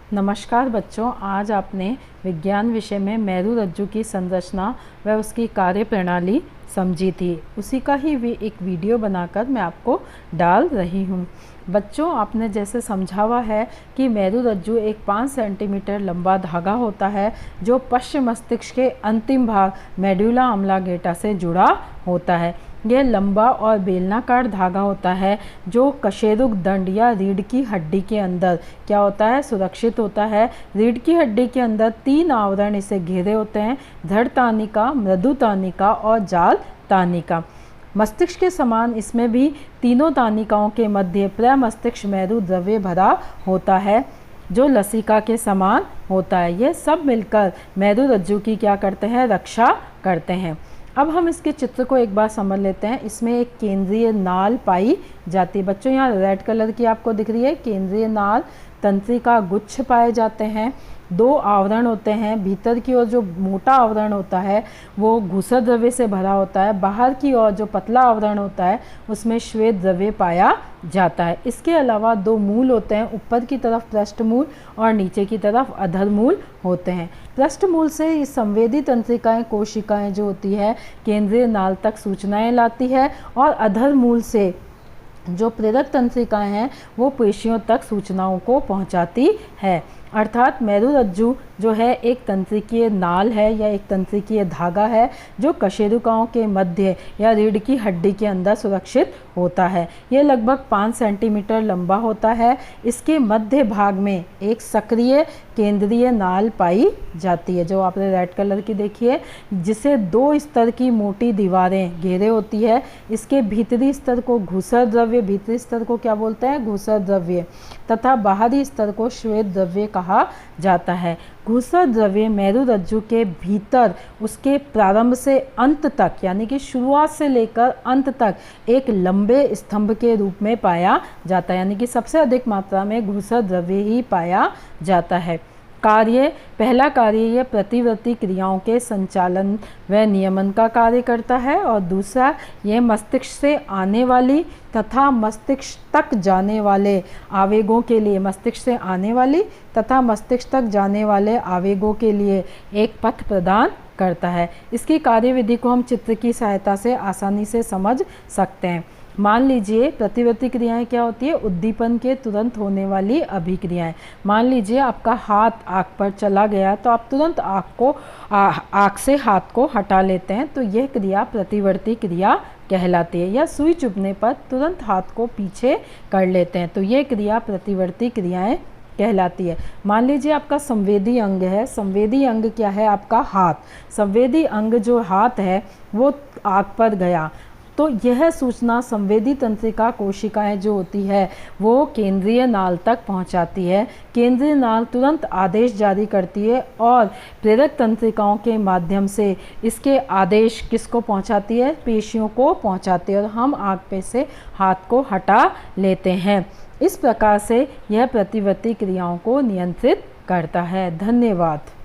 नमस्कार बच्चों, आज आपने विज्ञान विषय में मेरुरज्जु की संरचना व उसकी कार्य प्रणाली समझी थी। उसी का ही एक वीडियो बनाकर मैं आपको डाल रही हूँ। बच्चों, आपने जैसे समझा हुआ है कि मेरुरज्जु एक 5 सेंटीमीटर लंबा धागा होता है जो पश्च मस्तिष्क के अंतिम भाग मेडुला ऑब्लांगेटा से जुड़ा होता है। यह लंबा और बेलनाकार धागा होता है जो कशेरुक दंड या रीढ़ की हड्डी के अंदर क्या होता है, सुरक्षित होता है। रीढ़ की हड्डी के अंदर 3 आवरण इसे घेरे होते हैं: धड़ तानिका, मृदु तानिका और जाल तानिका। मस्तिष्क के समान इसमें भी तीनों तानिकाओं के मध्य प्रमस्तिष्क मेरु द्रव्य भरा होता है जो लसिका के समान होता है। यह सब मिलकर मेरुरज्जु की क्या करते हैं, रक्षा करते हैं। अब हम इसके चित्र को एक बार समझ लेते हैं। इसमें एक केंद्रीय नाल पाई जाती है। बच्चों, यहाँ रेड कलर की आपको दिख रही है केंद्रीय नाल। तंत्रिका गुच्छ पाए जाते हैं। 2 आवरण होते हैं। भीतर की ओर जो मोटा आवरण होता है वो घूसर द्रव्य से भरा होता है। बाहर की ओर जो पतला आवरण होता है उसमें श्वेत द्रव्य पाया जाता है। इसके अलावा 2 मूल होते हैं। ऊपर की तरफ पृष्ठ मूल और नीचे की तरफ अधर मूल होते हैं। पृष्ठ मूल से इस संवेदी तंत्रिकाएं, कोशिकाएं जो होती है केंद्रीय नाल तक सूचनाएं लाती है और अधर मूल से जो प्रेरक तंत्रिकाएं हैं वो पेशियों तक सूचनाओं को पहुंचाती है। अर्थात मेरुरज्जु जो है एक तंत्रिकीय नाल है या एक तंत्रिकीय धागा है जो कशेरुकाओं के मध्य या रीढ़ की हड्डी के अंदर सुरक्षित होता है। यह लगभग 5 सेंटीमीटर लंबा होता है। इसके मध्य भाग में एक सक्रिय केंद्रीय नाल पाई जाती है जो आपने रेड कलर की देखी है, जिसे 2 स्तर की मोटी दीवारें घेरे होती है। इसके भीतरी स्तर को घूसर द्रव्य, भीतरी स्तर को क्या बोलते हैं, घूसर द्रव्य, तथा बाहरी स्तर को श्वेत द्रव्य कहा जाता है। घूसर द्रव्य मेरुरज्जु के भीतर उसके प्रारंभ से अंत तक, यानी कि शुरुआत से लेकर अंत तक एक लंबे स्तंभ के रूप में पाया जाता है, यानी कि सबसे अधिक मात्रा में घूसर द्रव्य ही पाया जाता है। कार्य, पहला कार्य यह प्रतिवर्ती क्रियाओं के संचालन व नियमन का कार्य करता है और दूसरा यह मस्तिष्क से आने वाली तथा मस्तिष्क तक जाने वाले आवेगों के लिए, मस्तिष्क से आने वाली तथा मस्तिष्क तक जाने वाले आवेगों के लिए एक पथ प्रदान करता है। इसकी कार्यविधि को हम चित्र की सहायता से आसानी से समझ सकते हैं। मान लीजिए प्रतिवर्ती क्रियाएं क्या होती है, उद्दीपन के तुरंत होने वाली अभिक्रियाएं। मान लीजिए आपका हाथ आँख पर चला गया तो आप तुरंत आँख से हाथ को हटा लेते हैं, तो यह क्रिया प्रतिवर्ती क्रिया कहलाती है। या सुई चुभने पर तुरंत हाथ को पीछे कर लेते हैं तो यह क्रिया प्रतिवर्ती क्रियाएं कहलाती है। मान लीजिए आपका संवेदी अंग है। संवेदी अंग क्या है, आपका हाथ। संवेदी अंग जो हाथ है वो आँख पर गया तो यह सूचना संवेदी तंत्रिका कोशिकाएं जो होती है वो केंद्रीय नाल तक पहुंचाती है। केंद्रीय नाल तुरंत आदेश जारी करती है और प्रेरक तंत्रिकाओं के माध्यम से इसके आदेश किसको पहुंचाती है, पेशियों को पहुंचाती है और हम आँख पे से हाथ को हटा लेते हैं। इस प्रकार से यह प्रतिवर्ती क्रियाओं को नियंत्रित करता है। धन्यवाद।